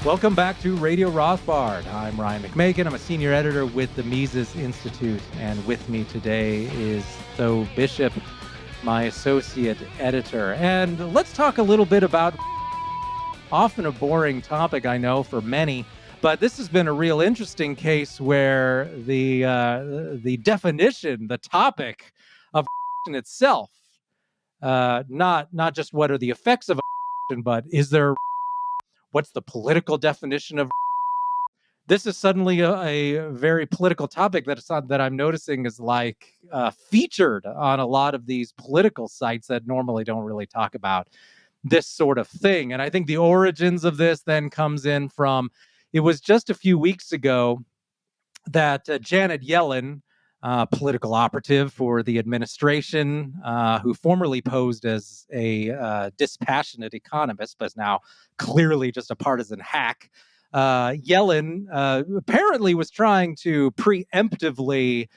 Welcome back to Radio Rothbard. I'm Ryan McMaken. I'm a senior editor with the Mises Institute, and with me today is Tho Bishop, my associate editor. And let's talk a little bit about often a boring topic, I know, for many, but this has been a real interesting case where the definition, the topic of itself, not just what are the effects of but is there, what's the political definition of this is suddenly a very political topic that I'm noticing is featured on a lot of these political sites that normally don't really talk about this sort of thing. And I think the origins of this then comes in from, it was just a few weeks ago that Janet Yellen, political operative for the administration, who formerly posed as a dispassionate economist, but is now clearly just a partisan hack, Yellen apparently was trying to preemptively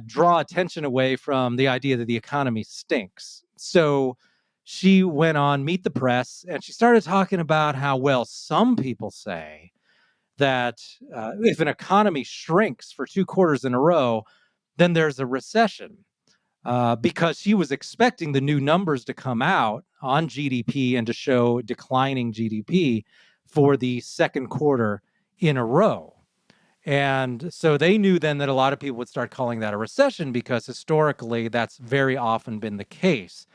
draw attention away from the idea that the economy stinks. So she went on Meet the Press and she started talking about how, well, some people say that if an economy shrinks for 2 quarters in a row, then there's a recession. Because she was expecting the new numbers to come out on GDP and to show declining GDP for the second quarter in a row. And so they knew then that a lot of people would start calling that a recession because historically that's very often been the case.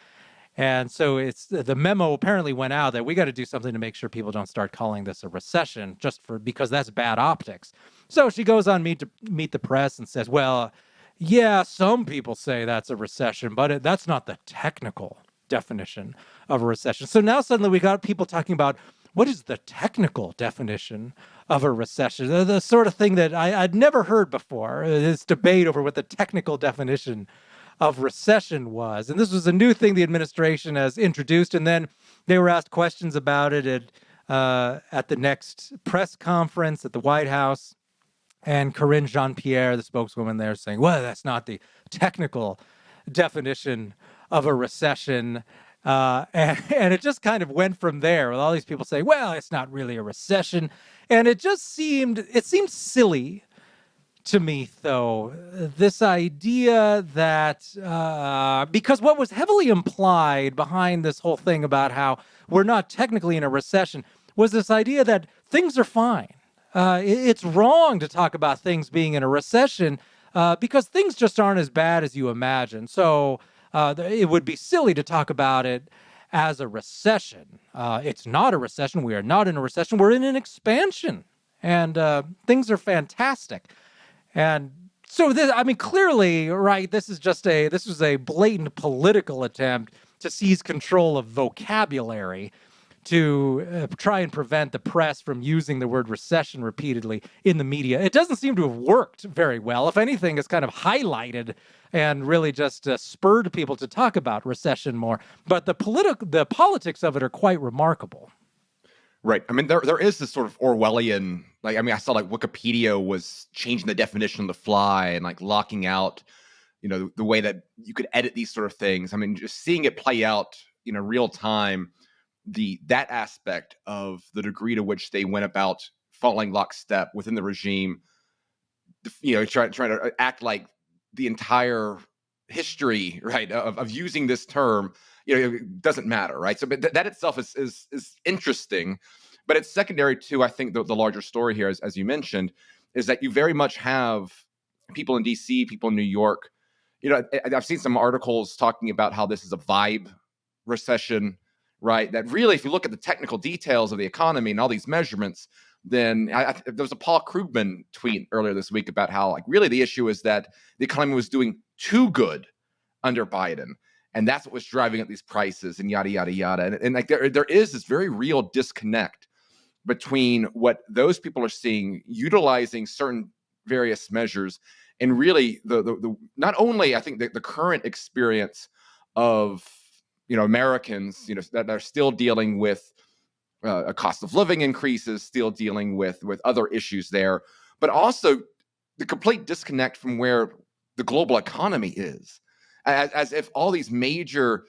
And so the memo apparently went out that we got to do something to make sure people don't start calling this a recession because that's bad optics. So she goes on Meet the Press and says, well, yeah, some people say that's a recession, but that's not the technical definition of a recession. So now suddenly we got people talking about what is the technical definition of a recession, the sort of thing that I'd never heard before, this debate over what the technical definition of recession was. And this was a new thing the administration has introduced. And then they were asked questions about it at the next press conference at the White House. And Karine Jean-Pierre, the spokeswoman there, saying, well, that's not the technical definition of a recession. And it just kind of went from there with all these people saying, well, it's not really a recession. And it seemed silly to me, though, this idea that because what was heavily implied behind this whole thing about how we're not technically in a recession was this idea that things are fine. It's wrong to talk about things being in a recession because things just aren't as bad as you imagine. So it would be silly to talk about it as a recession. It's not a recession. We are not in a recession. We're in an expansion, and things are fantastic. And so clearly, right, this was a blatant political attempt to seize control of vocabulary to try and prevent the press from using the word recession repeatedly in the media. It doesn't seem to have worked very well. If anything, it's kind of highlighted and really just spurred people to talk about recession more. But the politics of it are quite remarkable. Right. I mean, there is this sort of Orwellian, I saw Wikipedia was changing the definition on the fly and locking out, the way that you could edit these sort of things. I mean, just seeing it play out, real time, that aspect of the degree to which they went about following lockstep within the regime, trying to act like the entire history, right, of using this term, it doesn't matter, right? So, but that itself is interesting, but it's secondary to, I think, the larger story here, as you mentioned, is that you very much have people in D.C., people in New York. I've seen some articles talking about how this is a vibe recession, right? That really, if you look at the technical details of the economy and all these measurements, then there was a Paul Krugman tweet earlier this week about how really the issue is that the economy was doing too good under Biden. And that's what was driving up these prices and yada, yada, yada. And there is this very real disconnect between what those people are seeing, utilizing certain various measures, and really the not only, I think, the current experience of, Americans, that are still dealing with a cost of living increases, still dealing with other issues there, but also the complete disconnect from where the global economy is. As if all these major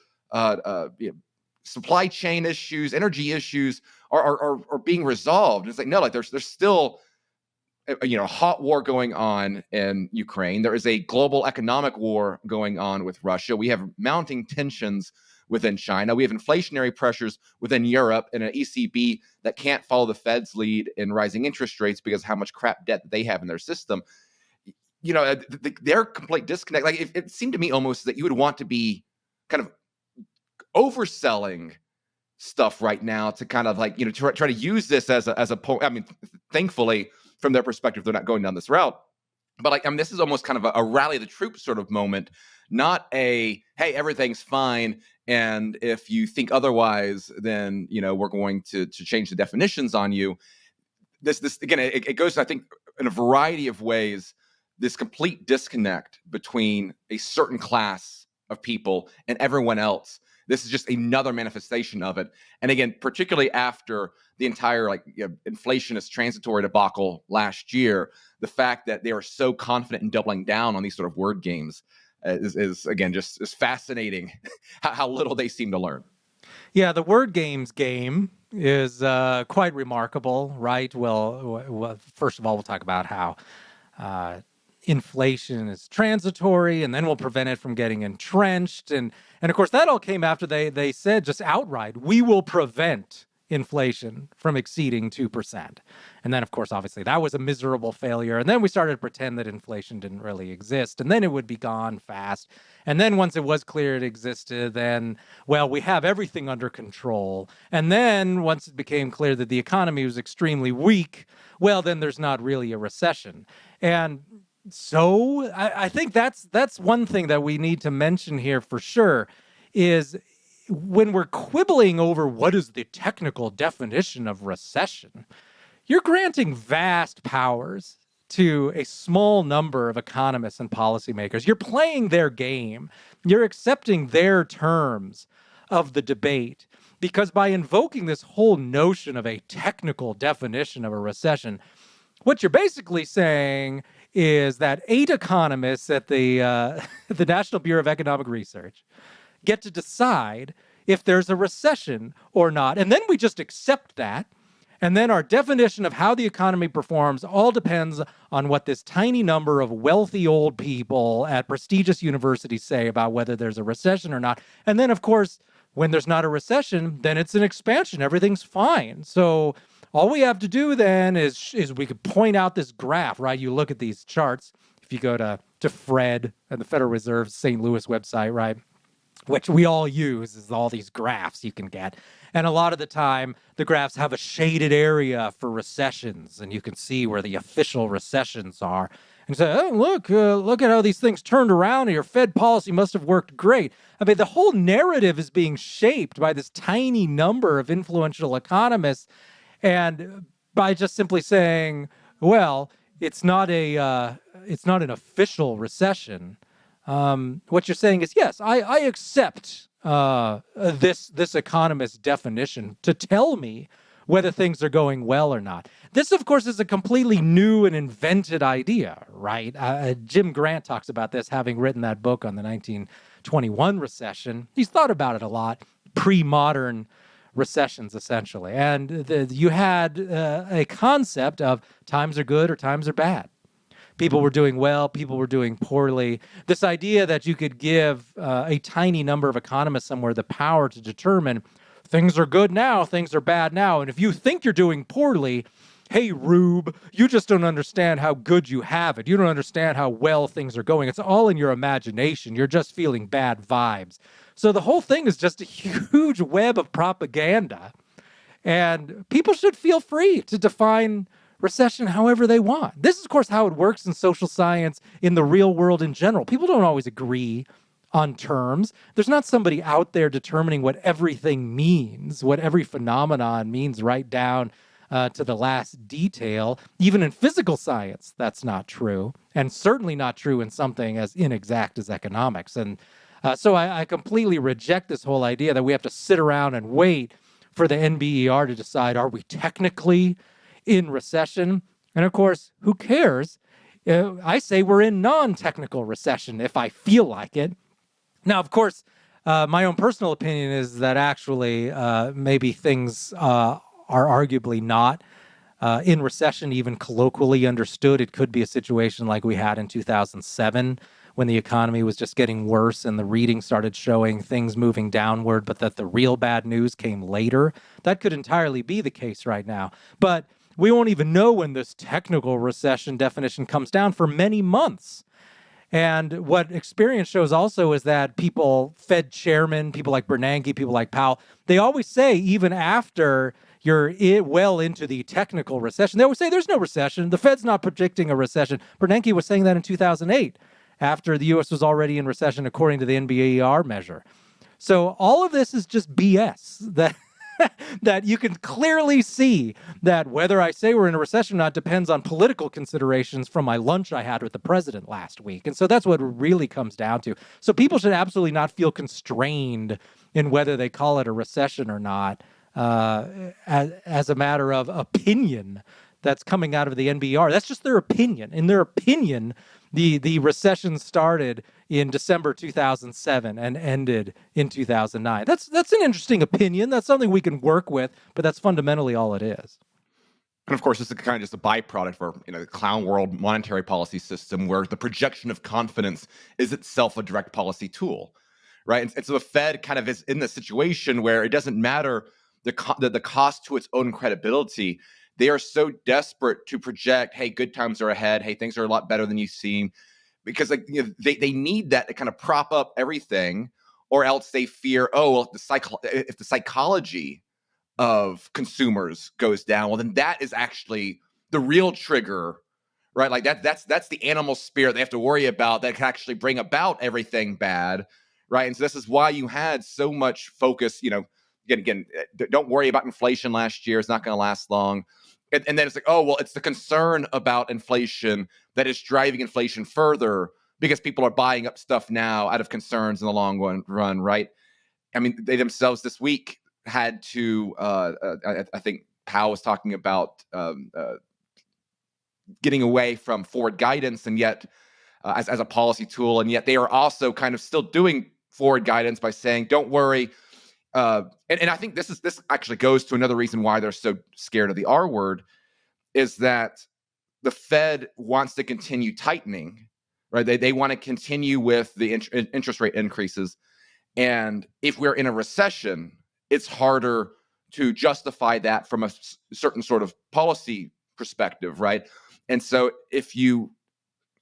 supply chain issues, energy issues are being resolved. It's like, no, like there's still a hot war going on in Ukraine. There is a global economic war going on with Russia. We have mounting tensions within China. We have inflationary pressures within Europe and an ECB that can't follow the Fed's lead in rising interest rates because of how much crap debt that they have in their system. Their complete disconnect. Like it seemed to me almost that you would want to be kind of overselling stuff right now to kind of like, try to use this as a point. I mean, thankfully, from their perspective, they're not going down this route. But like, this is almost kind of a rally the troops sort of moment, not a, hey, everything's fine. And if you think otherwise, then, we're going to change the definitions on you. This again, it goes, I think, in a variety of ways, this complete disconnect between a certain class of people and everyone else. This is just another manifestation of it. And again, particularly after the entire inflationist transitory debacle last year, the fact that they are so confident in doubling down on these sort of word games is again, just is fascinating how little they seem to learn. Yeah, the word games game is quite remarkable, right? Well, first of all, we'll talk about how inflation is transitory, and then we'll prevent it from getting entrenched. And of course, that all came after they said just outright, we will prevent inflation from exceeding 2%. And then, of course, obviously, that was a miserable failure. And then we started to pretend that inflation didn't really exist. And then it would be gone fast. And then once it was clear it existed, then, well, we have everything under control. And then once it became clear that the economy was extremely weak, well, then there's not really a recession. And so I think that's one thing that we need to mention here for sure is when we're quibbling over what is the technical definition of recession, you're granting vast powers to a small number of economists and policymakers. You're playing their game. You're accepting their terms of the debate. Because by invoking this whole notion of a technical definition of a recession, what you're basically saying is that 8 economists at the National Bureau of Economic Research get to decide if there's a recession or not. And then we just accept that. And then our definition of how the economy performs all depends on what this tiny number of wealthy old people at prestigious universities say about whether there's a recession or not. And then, of course, when there's not a recession, then it's an expansion. Everything's fine. So all we have to do then is we could point out this graph, right? You look at these charts. If you go to Fred and the Federal Reserve's St. Louis website, right, which we all use, is all these graphs you can get. And a lot of the time, the graphs have a shaded area for recessions, and you can see where the official recessions are. And say, oh, look at how these things turned around, and your Fed policy must have worked great. I mean, the whole narrative is being shaped by this tiny number of influential economists. And by just simply saying, well, it's not an official recession, what you're saying is, yes, I accept this economist's definition to tell me whether things are going well or not. This, of course, is a completely new and invented idea, right? Jim Grant talks about this, having written that book on the 1921 recession. He's thought about it a lot, pre-modern recessions, essentially. And you had a concept of times are good or times are bad. People were doing well, people were doing poorly. This idea that you could give a tiny number of economists somewhere the power to determine things are good now, things are bad now. And if you think you're doing poorly, hey, Rube, you just don't understand how good you have it. You don't understand how well things are going. It's all in your imagination. You're just feeling bad vibes. So the whole thing is just a huge web of propaganda. And people should feel free to define recession however they want. This is, of course, how it works in social science, in the real world in general. People don't always agree on terms. There's not somebody out there determining what everything means, what every phenomenon means right down to the last detail. Even in physical science, that's not true, and certainly not true in something as inexact as economics. And so I completely reject this whole idea that we have to sit around and wait for the NBER to decide, are we technically in recession? And of course, who cares? I say we're in non-technical recession if I feel like it. Now, of course, My own personal opinion is that actually maybe things are arguably not in recession, even colloquially understood. It could be a situation like we had in 2007 when the economy was just getting worse and the reading started showing things moving downward, but that the real bad news came later. That could entirely be the case right now. But we won't even know when this technical recession definition comes down for many months. And what experience shows also is that people, Fed chairmen, people like Bernanke, people like Powell, they always say, even after you're well into the technical recession, they always say there's no recession. The Fed's not predicting a recession. Bernanke was saying that in 2008, after the U.S. was already in recession, according to the NBER measure. So all of this is just BS that you can clearly see that whether I say we're in a recession or not depends on political considerations from my lunch I had with the president last week. And so that's what it really comes down to. So people should absolutely not feel constrained in whether they call it a recession or not as a matter of opinion that's coming out of the NBR. That's just their opinion. In their opinion, the recession started in December 2007 and ended in 2009. That's an interesting opinion. That's something we can work with, but that's fundamentally all it is. And of course, this is kind of just a byproduct for the clown world monetary policy system, where the projection of confidence is itself a direct policy tool, right? And so the Fed kind of is in this situation where it doesn't matter the cost to its own credibility. They are so desperate to project, hey, good times are ahead. Hey, things are a lot better than you seem, because they need that to kind of prop up everything, or else they fear, oh, well, if the psychology of consumers goes down, well, then that is actually the real trigger, right? Like that's the animal spirit they have to worry about that can actually bring about everything bad, right? And so this is why you had so much focus, again, don't worry about inflation last year. It's not going to last long. And then it's like, oh, well, it's the concern about inflation that is driving inflation further, because people are buying up stuff now out of concerns in the long run, right? I mean, they themselves this week had to, I think Powell was talking about getting away from forward guidance, and yet as a policy tool, and yet they are also kind of still doing forward guidance by saying, don't worry. And I think this actually goes to another reason why they're so scared of the R word, is that the Fed wants to continue tightening, right? They want to continue with the interest rate increases. And if we're in a recession, it's harder to justify that from a certain sort of policy perspective, right? And so if you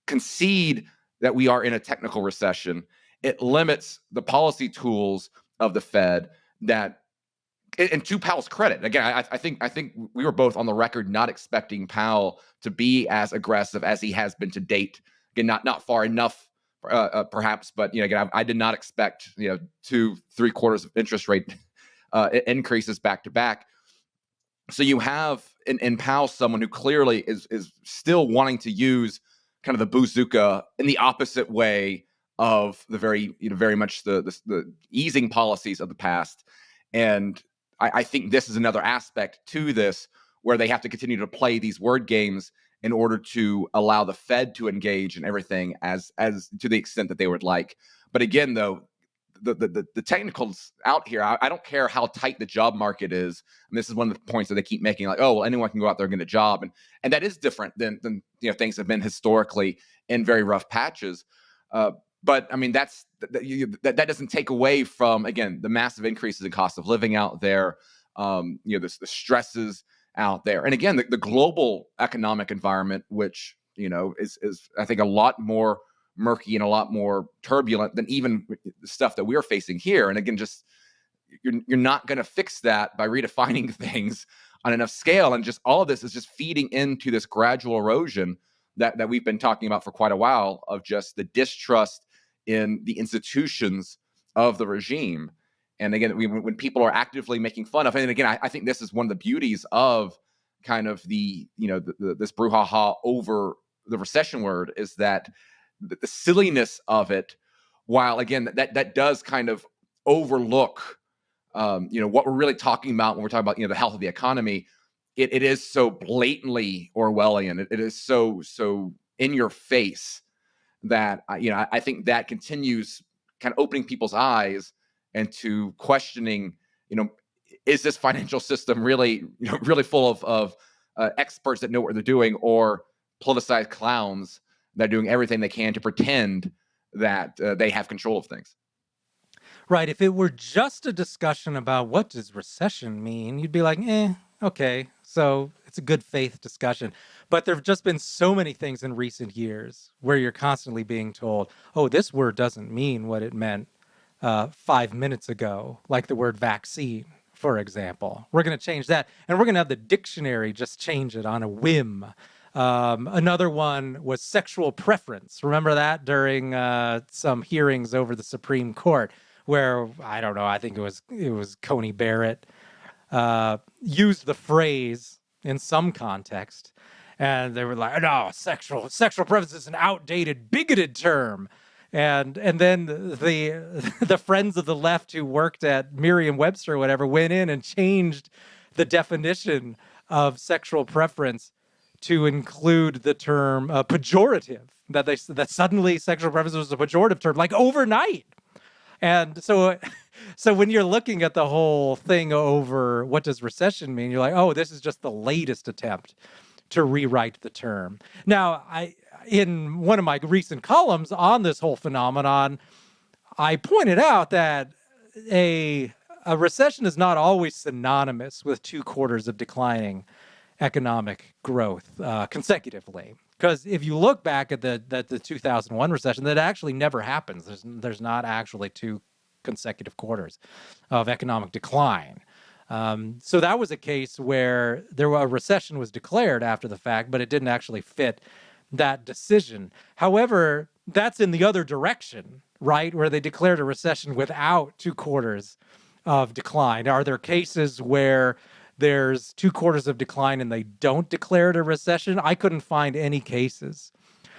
concede that we are in a technical recession, it limits the policy tools of the Fed that, and to Powell's credit, again, I think we were both on the record not expecting Powell to be as aggressive as he has been to date. Again, not far enough, perhaps, but again, I did not expect 2.75 of interest rate increases back to back. So you have in Powell someone who clearly is still wanting to use kind of the bazooka in the opposite way of the very much the easing policies of the past. And I think this is another aspect to this, where they have to continue to play these word games in order to allow the Fed to engage in everything as to the extent that they would like. But again, though, the technicals out here, I don't care how tight the job market is. And this is one of the points that they keep making, like, oh, well, anyone can go out there and get a job. And that is different than things have been historically in very rough patches. But I mean, that doesn't take away from, again, the massive increases in cost of living out there, the stresses out there. And again, the global economic environment, which, is I think a lot more murky and a lot more turbulent than even the stuff that we're facing here. And again, just you're not going to fix that by redefining things on enough scale. And just all of this is just feeding into this gradual erosion that we've been talking about for quite a while, of just the distrust in the institutions of the regime. And again, when people are actively making fun of, and again, I think this is one of the beauties of kind of this brouhaha over the recession word, is that the silliness of it, while again that does kind of overlook what we're really talking about when we're talking about the health of the economy. It is so blatantly Orwellian. It is so in your face that I think that continues kind of opening people's eyes and to questioning, is this financial system really, really full of experts that know what they're doing, or politicized clowns that are doing everything they can to pretend that they have control of things? Right. If it were just a discussion about what does recession mean, you'd be like, okay, so it's a good faith discussion. But there have just been so many things in recent years where you're constantly being told, oh, this word doesn't mean what it meant 5 minutes ago, like the word vaccine, for example. We're going to change that. And we're going to have the dictionary just change it on a whim. Another one was sexual preference. Remember that during some hearings over the Supreme Court, where, I don't know, I think it was Coney Barrett used the phrase in some context, and they were like, no, sexual preference is an outdated, bigoted term. And then the friends of the left who worked at Merriam-Webster or whatever went in and changed the definition of sexual preference to include the term pejorative, that suddenly sexual preference was a pejorative term, like overnight. And so when you're looking at the whole thing over what does recession mean, you're like, oh, this is just the latest attempt to rewrite the term. Now, in one of my recent columns on this whole phenomenon, I pointed out that a recession is not always synonymous with 2 quarters of declining economic growth consecutively. Because if you look back at the 2001 recession, that actually never happens. There's not actually 2 consecutive quarters of economic decline. So that was a case where a recession was declared after the fact, but it didn't actually fit that decision. However, that's in the other direction, right? Where they declared a recession without 2 quarters of decline. Are there cases where there's 2 quarters of decline and they don't declare it a recession? I couldn't find any cases.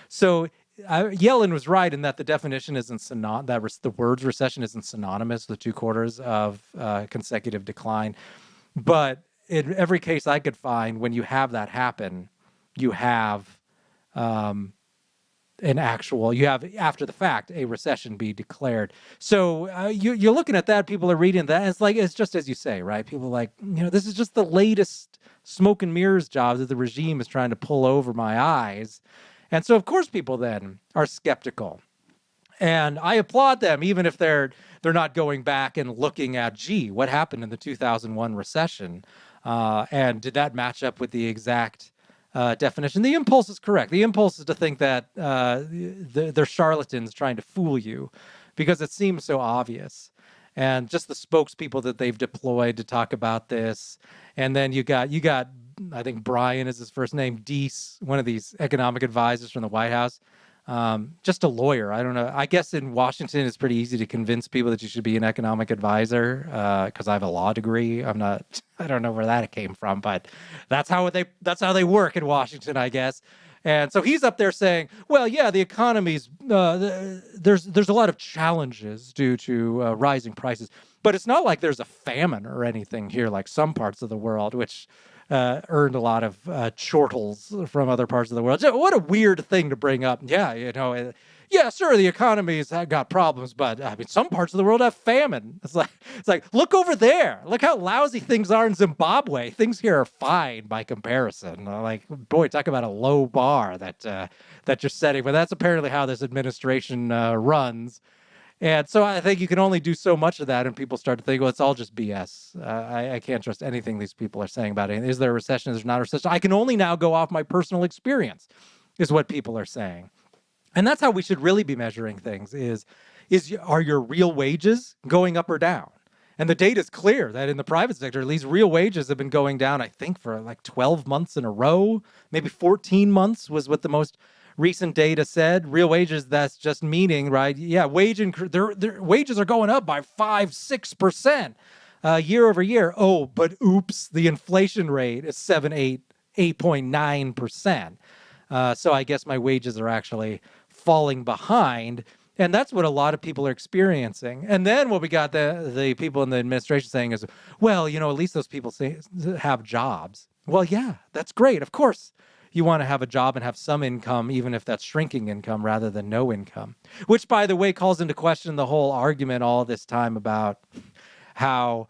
So Yellen was right in that the definition isn't the word recession isn't synonymous with 2 quarters of consecutive decline. But in every case I could find, when you have that happen, you have you have, after the fact, a recession be declared. So you're looking at that, people are reading that, and it's just as you say, right? People are like, this is just the latest smoke and mirrors job that the regime is trying to pull over my eyes. And so, of course, people then are skeptical. And I applaud them, even if they're not going back and looking at, what happened in the 2001 recession? And did that match up with the exact definition? The impulse is correct. The impulse is to think that they're charlatans trying to fool you because it seems so obvious. And just the spokespeople that they've deployed to talk about this. And then you got, I think Brian is his first name, Deese, one of these economic advisors from the White House. Just a lawyer. I don't know. I guess in Washington, it's pretty easy to convince people that you should be an economic advisor because I have a law degree. I don't know where that came from, but that's how they work in Washington, I guess. And so he's up there saying, well, yeah, the economy's, there's a lot of challenges due to rising prices, but it's not like there's a famine or anything here like some parts of the world, which earned a lot of chortles from other parts of the world. What a weird thing to bring up. Yeah, yeah, sure, the economy's got problems, but I mean, some parts of the world have famine. It's like, look over there. Look how lousy things are in Zimbabwe. Things here are fine by comparison. Like, boy, talk about a low bar that you're setting. But that's apparently how this administration runs. And so I think you can only do so much of that, and people start to think, well, it's all just BS. I can't trust anything these people are saying about it. Is there a recession? Is there not a recession? I can only now go off my personal experience, is what people are saying. And that's how we should really be measuring things, are your real wages going up or down? And the data is clear that in the private sector, at least, real wages have been going down, I think, for like 12 months in a row. Maybe 14 months was what the most recent data said. Real wages, that's just meaning, right? Yeah, their wages are going up by 5-6% year over year. Oh, but oops, the inflation rate is 8.9%. So I guess my wages are actually falling behind. And that's what a lot of people are experiencing. And then what we got the people in the administration saying is, well, at least those people have jobs. Well, yeah, that's great. Of course, You want to have a job and have some income, even if that's shrinking income rather than no income, which, by the way, calls into question the whole argument all this time about how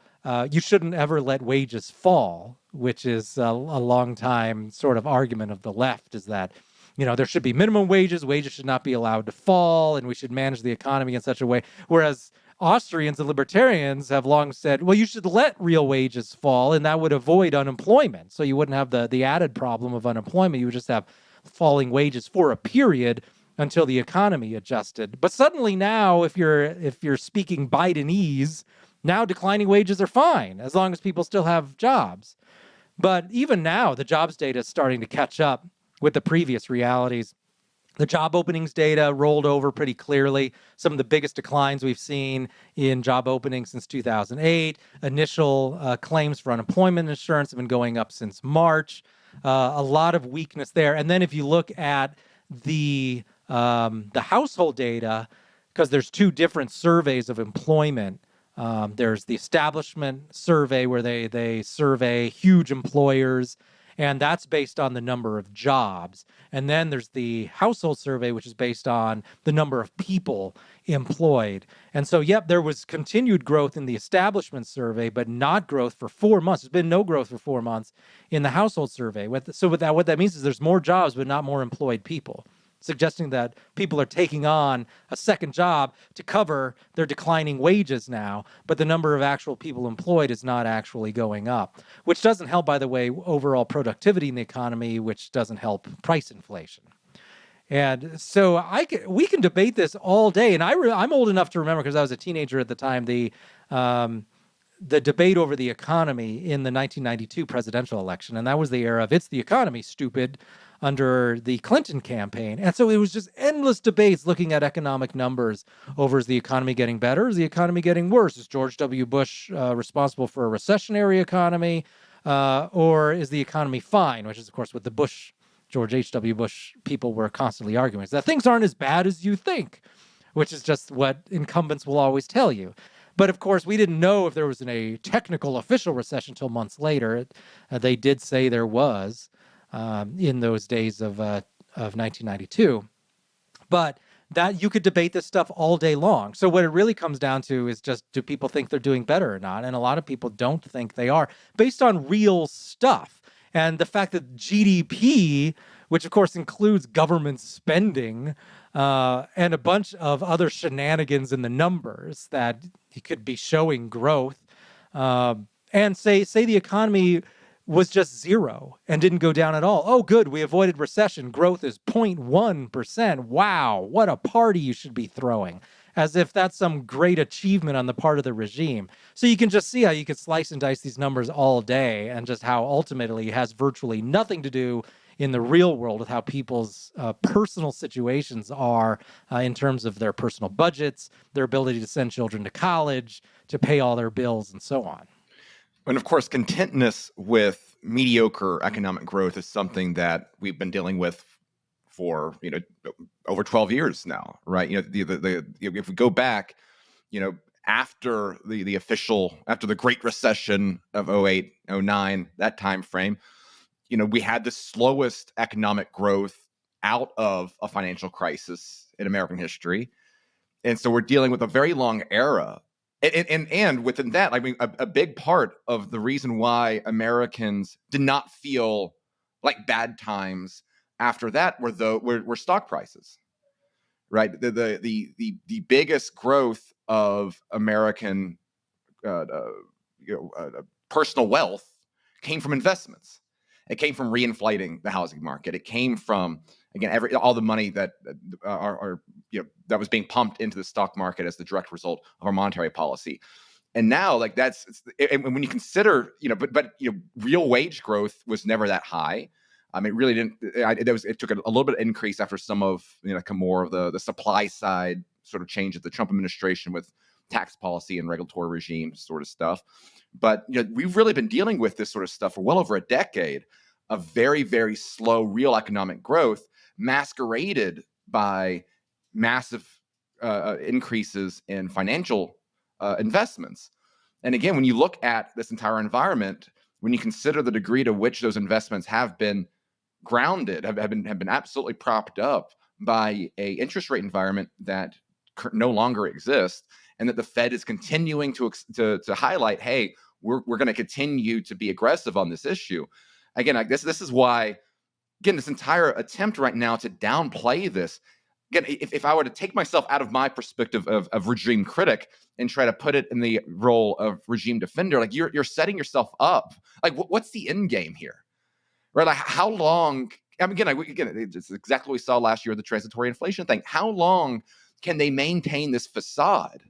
you shouldn't ever let wages fall, which is a long time sort of argument of the left, is that, there should be minimum wages should not be allowed to fall, and we should manage the economy in such a way. Whereas Austrians and libertarians have long said, well, you should let real wages fall, and that would avoid unemployment. So you wouldn't have the added problem of unemployment. You would just have falling wages for a period until the economy adjusted. But suddenly now, if you're speaking Bidenese, now declining wages are fine as long as people still have jobs. But even now, the jobs data is starting to catch up with the previous realities. The job openings data rolled over pretty clearly. Some of the biggest declines we've seen in job openings since 2008. Initial claims for unemployment insurance have been going up since March. A lot of weakness there. And then if you look at the household data, because there's two different surveys of employment. There's the establishment survey where they survey huge employers, and that's based on the number of jobs. And then there's the household survey, which is based on the number of people employed. And so, there was continued growth in the establishment survey, but not growth for 4 months. There's been no growth for 4 months in the household survey. What that means is there's more jobs, but not more employed people, suggesting that people are taking on a second job to cover their declining wages now, but the number of actual people employed is not actually going up, which doesn't help, by the way, overall productivity in the economy, which doesn't help price inflation. And so we can debate this all day. And I'm old enough to remember, because I was a teenager at the time, the debate over the economy in the 1992 presidential election. And that was the era of "it's the economy, stupid," under the Clinton campaign. And so it was just endless debates looking at economic numbers over, is the economy getting better? Is the economy getting worse? Is George W. Bush responsible for a recessionary economy? Or is the economy fine? Which is, of course, what the George H.W. Bush people were constantly arguing, is that things aren't as bad as you think, which is just what incumbents will always tell you. But of course, we didn't know if there was a technical official recession until months later. They did say there was in those days of 1992. But that you could debate this stuff all day long. So what it really comes down to is just, do people think they're doing better or not? And a lot of people don't think they are, based on real stuff. And the fact that GDP, which of course includes government spending, and a bunch of other shenanigans in the numbers that he could be showing growth, and say the economy was just zero and didn't go down at all. Oh, good, we avoided recession. Growth is 0.1%. Wow, what a party you should be throwing. As if that's some great achievement on the part of the regime. So you can just see how you could slice and dice these numbers all day, and just how ultimately it has virtually nothing to do in the real world with how people's personal situations are in terms of their personal budgets, their ability to send children to college, to pay all their bills, and so on. And of course, contentness with mediocre economic growth is something that we've been dealing with for over 12 years now, right? If we go back, after the Great Recession of 08, 09, that time frame, we had the slowest economic growth out of a financial crisis in American history, and so we're dealing with a very long era. And within that, I mean, a big part of the reason why Americans did not feel like bad times after that were stock prices, right? The biggest growth of American personal wealth came from investments. It came from reinflating the housing market. It came from, again, all the money that that was being pumped into the stock market as the direct result of our monetary policy. And now, and when you consider, real wage growth was never that high. It really didn't. It took a little bit of increase after some of more of the supply side sort of change of the Trump administration with tax policy and regulatory regime sort of stuff. But we've really been dealing with this sort of stuff for well over a decade of very, very slow real economic growth, masqueraded by massive increases in financial investments. And again, when you look at this entire environment, when you consider the degree to which those investments have been grounded, have been absolutely propped up by a interest rate environment that no longer exists, and that the Fed is continuing to highlight, hey, we're going to continue to be aggressive on this issue. Again, this is why, again, this entire attempt right now to downplay this. Again, if I were to take myself out of my perspective of regime critic and try to put it in the role of regime defender, like you're setting yourself up. Like, what's the end game here, right? Like, how long? I mean, again, it's exactly what we saw last year with the transitory inflation thing. How long can they maintain this facade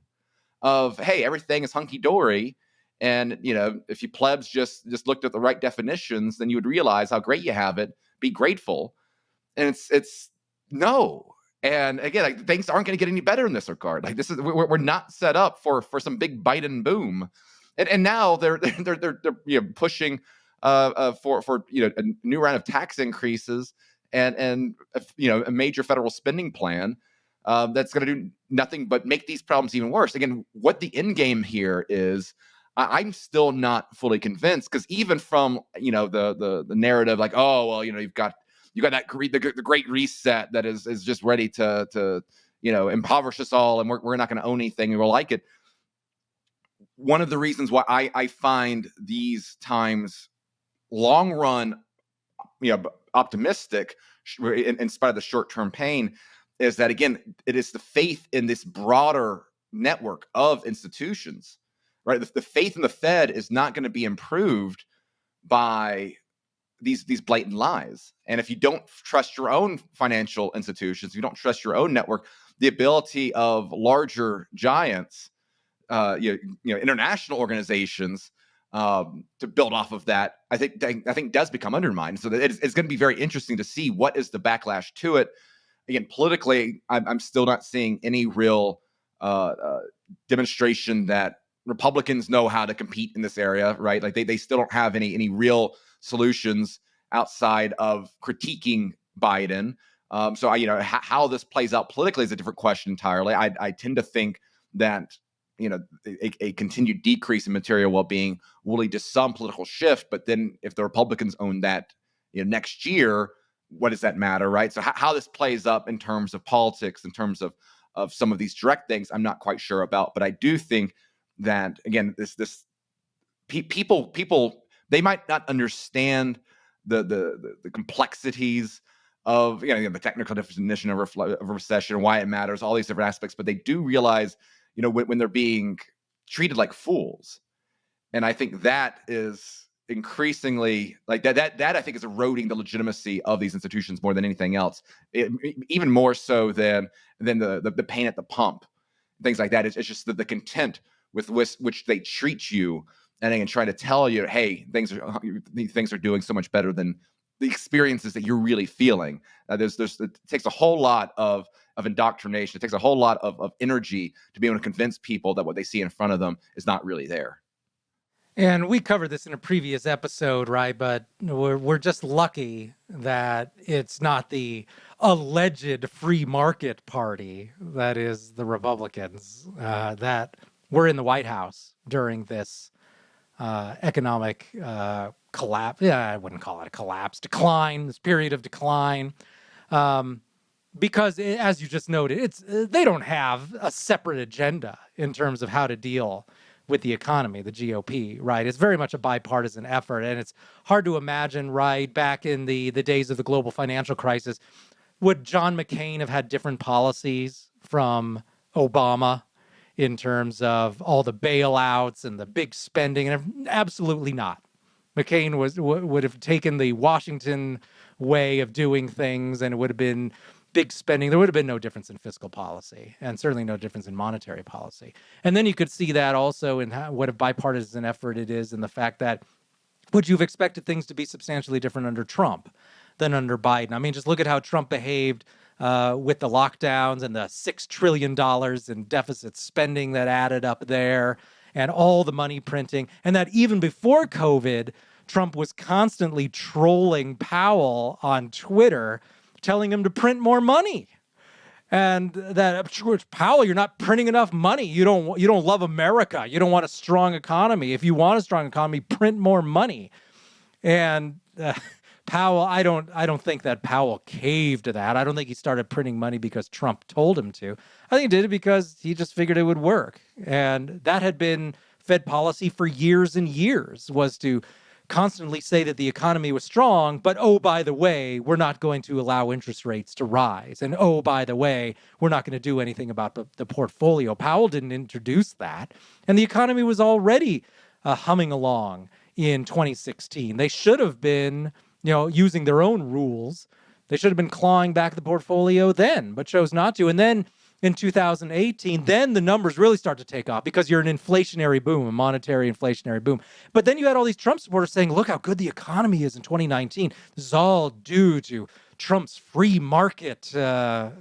of, hey, everything is hunky dory, and if you plebs just looked at the right definitions, then you would realize how great you have it. Be grateful, and it's no. And again, like, things aren't going to get any better in this regard. Like, we're not set up for some big Biden boom, and now they're pushing for a new round of tax increases and a major federal spending plan that's going to do nothing but make these problems even worse. Again, what the end game here is, I'm still not fully convinced, because even from the narrative, like, oh well, you've got that the great reset that is just ready to impoverish us all, and we're not going to own anything, and we'll like it. One of the reasons why I find these times long run optimistic in spite of the short-term pain is that, again, it is the faith in this broader network of institutions, right? The faith in the Fed is not going to be improved by these blatant lies. And if you don't trust your own financial institutions, you don't trust your own network, the ability of larger giants, international organizations, to build off of that, I think does become undermined. So it's going to be very interesting to see what is the backlash to it. Again, politically, I'm still not seeing any real demonstration that Republicans know how to compete in this area, right? Like they still don't have any real solutions outside of critiquing Biden. So how this plays out politically is a different question entirely. I tend to think that a continued decrease in material well-being will lead to some political shift. But then if the Republicans own that next year, what does that matter, right? So how this plays up in terms of politics, in terms of some of these direct things, I'm not quite sure about. But I do think that, again, this people they might not understand the complexities of the technical definition of a recession, why it matters, all these different aspects, but they do realize when they're being treated like fools. And I think that is increasingly like that I think is eroding the legitimacy of these institutions more than anything else, even more so than the pain at the pump, things like that. It's just the contempt with which they treat you, and trying to tell you, hey, things are doing so much better than the experiences that you're really feeling. It takes a whole lot of indoctrination. It takes a whole lot of energy to be able to convince people that what they see in front of them is not really there. And we covered this in a previous episode, right? But we're just lucky that it's not the alleged free market party that is the Republicans that were in the White House during this economic collapse. Yeah, I wouldn't call it a collapse. Decline, this period of decline. Because as you just noted, they don't have a separate agenda in terms of how to deal with the economy, the GOP, right? It's very much a bipartisan effort, and it's hard to imagine, right, back in the days of the global financial crisis, would John McCain have had different policies from Obama in terms of all the bailouts and the big spending? And absolutely not. McCain would have taken the Washington way of doing things, and it would have been big spending. There would have been no difference in fiscal policy, and certainly no difference in monetary policy. And then you could see that also in what a bipartisan effort it is, and the fact that would you have expected things to be substantially different under Trump than under Biden? I mean, just look at how Trump behaved with the lockdowns and the $6 trillion in deficit spending that added up there, and all the money printing, and that even before COVID, Trump was constantly trolling Powell on Twitter, telling him to print more money. And that, Powell, you're not printing enough money. You don't love America. You don't want a strong economy. If you want a strong economy, print more money. And Powell, I don't think that Powell caved to that. I don't think he started printing money because Trump told him to. I think he did it because he just figured it would work. And that had been Fed policy for years and years, was to constantly say that the economy was strong, but oh, by the way, we're not going to allow interest rates to rise. And oh, by the way, we're not going to do anything about the portfolio. Powell didn't introduce that. And the economy was already humming along in 2016. They should have been, using their own rules. They should have been clawing back the portfolio then, but chose not to. And then in 2018, then the numbers really start to take off because you're an inflationary boom, a monetary inflationary boom. But then you had all these Trump supporters saying, look how good the economy is in 2019. This is all due to Trump's free market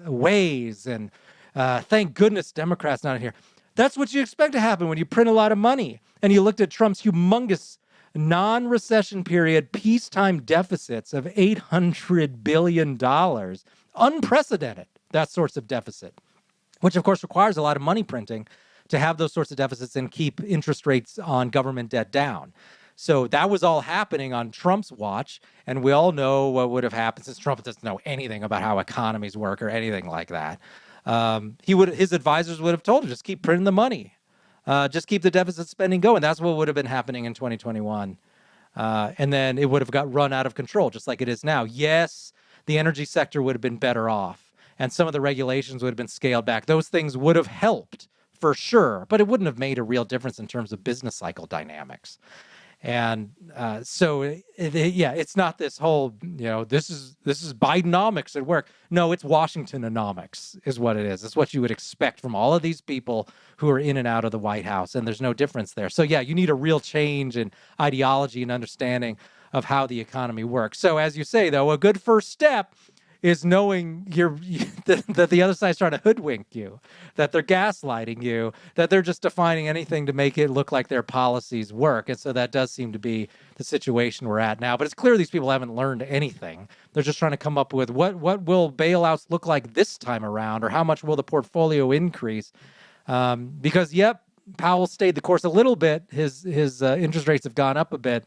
ways. And thank goodness Democrats not in here. That's what you expect to happen when you print a lot of money. And you looked at Trump's humongous non-recession period peacetime deficits of $800 billion. Unprecedented, that sorts of deficit, which of course requires a lot of money printing to have those sorts of deficits and keep interest rates on government debt down. So that was all happening on Trump's watch. And we all know what would have happened, since Trump doesn't know anything about how economies work or anything like that. His advisors would have told him, just keep printing the money. Just keep the deficit spending going. That's what would have been happening in 2021. And then it would have got run out of control, just like it is now. Yes, the energy sector would have been better off, and some of the regulations would have been scaled back. Those things would have helped for sure, but it wouldn't have made a real difference in terms of business cycle dynamics. And it's not this whole, this is Bidenomics at work. No, it's Washingtonomics is what it is. It's what you would expect from all of these people who are in and out of the White House, and there's no difference there. So yeah, you need a real change in ideology and understanding of how the economy works. So as you say, though, a good first step is knowing that the other side's trying to hoodwink you, that they're gaslighting you, that they're just defining anything to make it look like their policies work. And so that does seem to be the situation we're at now. But it's clear these people haven't learned anything. They're just trying to come up with what will bailouts look like this time around, or how much will the portfolio increase? Because, Powell stayed the course a little bit. His interest rates have gone up a bit.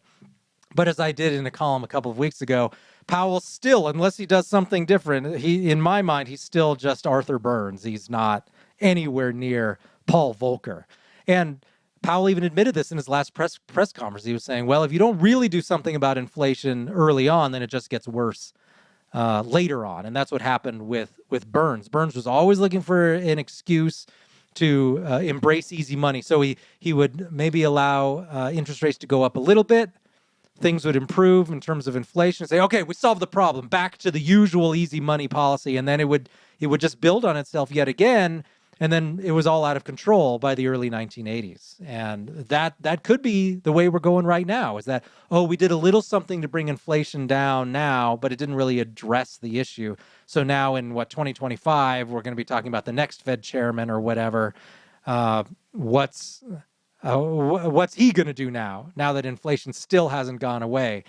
But as I did in a column a couple of weeks ago, Powell still, unless he does something different, in my mind, he's still just Arthur Burns. He's not anywhere near Paul Volcker. And Powell even admitted this in his last press conference. He was saying, well, if you don't really do something about inflation early on, then it just gets worse later on. And that's what happened with Burns. Burns was always looking for an excuse to embrace easy money. So he would maybe allow interest rates to go up a little bit. Things would improve in terms of inflation. Say, okay, we solved the problem. Back to the usual easy money policy, and then it would just build on itself yet again. And then it was all out of control by the early 1980s. And that could be the way we're going right now. Is that we did a little something to bring inflation down now, but it didn't really address the issue. So now in 2025, we're going to be talking about the next Fed chairman or whatever. What's he going to do now that inflation still hasn't gone away?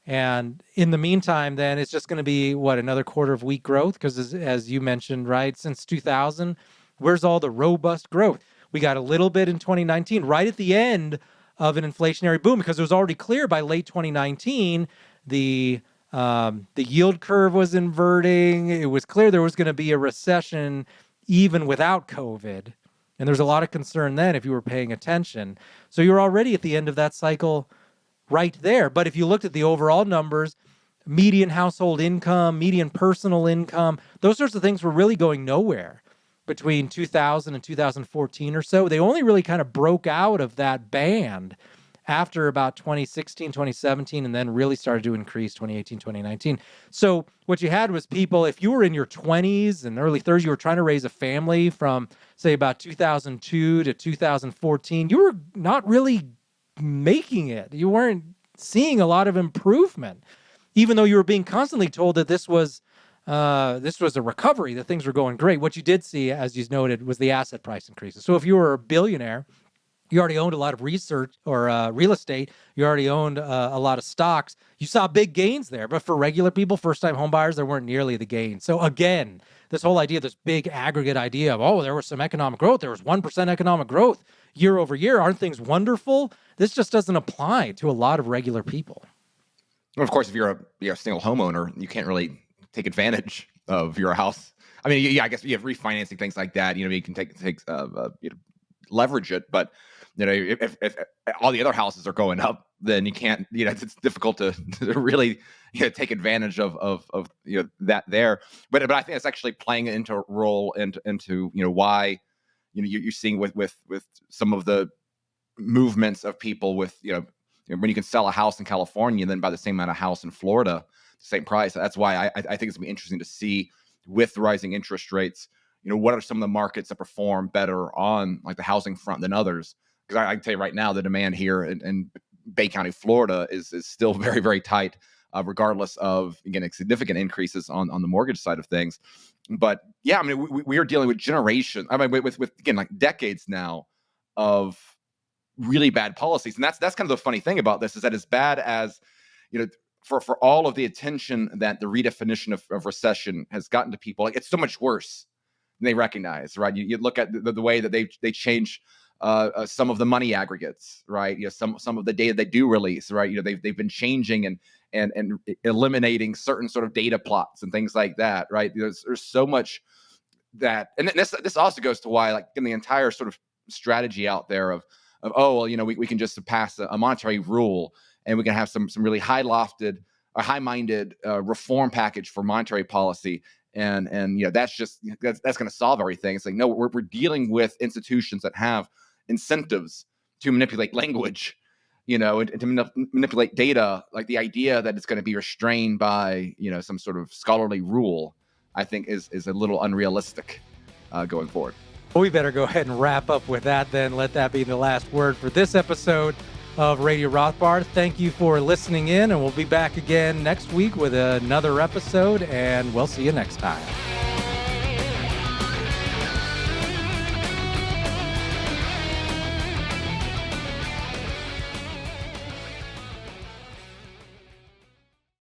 And in the meantime, then it's just going to be another quarter of weak growth? Because as you mentioned, right, since 2000, where's all the robust growth? We got a little bit in 2019, right at the end of an inflationary boom, because it was already clear by late 2019, the yield curve was inverting. It was clear there was going to be a recession even without COVID. And there's a lot of concern then if you were paying attention. So you're already at the end of that cycle right there. But if you looked at the overall numbers, median household income, median personal income, those sorts of things were really going nowhere between 2000 and 2014 or so. They only really kind of broke out of that band after about 2016, 2017, and then really started to increase 2018, 2019. So what you had was people, if you were in your 20s and early 30s, you were trying to raise a family from, say, about 2002 to 2014, you were not really making it. You weren't seeing a lot of improvement, even though you were being constantly told that this was a recovery, that things were going great. What you did see, as you noted, was the asset price increases. So if you were a billionaire, you already owned a lot of research or real estate. You already owned a lot of stocks. You saw big gains there. But for regular people, first-time home buyers, there weren't nearly the gains. So again, this whole idea, this big aggregate idea of, there was some economic growth. There was 1% economic growth year over year. Aren't things wonderful? This just doesn't apply to a lot of regular people. Of course, if you're a single homeowner, you can't really take advantage of your house. I mean, yeah, I guess you have refinancing, things like that. You can take leverage it, but if all the other houses are going up, then you can't. It's difficult to really take advantage of that there. But I think it's actually playing into a role into why you're seeing with some of the movements of people with when you can sell a house in California and then buy the same amount of house in Florida, the same price. That's why I think it's gonna be interesting to see with rising interest rates, what are some of the markets that perform better on like the housing front than others? Because I can tell you right now, the demand here in Bay County, Florida is still very, very tight, regardless of, again, significant increases on the mortgage side of things. But yeah, I mean, we are dealing with generation. I mean, with again, like decades now of really bad policies. And that's kind of the funny thing about this, is that as bad as, for all of the attention that the redefinition of recession has gotten to people, like, it's so much worse than they recognize, right? You look at the way that they change some of the money aggregates, right? Some of the data they do release, right? They've been changing and eliminating certain sort of data plots and things like that, right? There's so much that, and this also goes to why, like, in the entire sort of strategy out there of oh, well, we can just pass a monetary rule and we can have some really high-minded reform package for monetary policy, and that's going to solve everything. It's like, no, we're dealing with institutions that have incentives to manipulate language, and to manipulate data. Like, the idea that it's going to be restrained by some sort of scholarly rule, I think is a little unrealistic going forward. Well, we better go ahead and wrap up with that then. Let that be the last word for this episode of Radio Rothbard. Thank you for listening in, and we'll be back again next week with another episode, and we'll see you next time.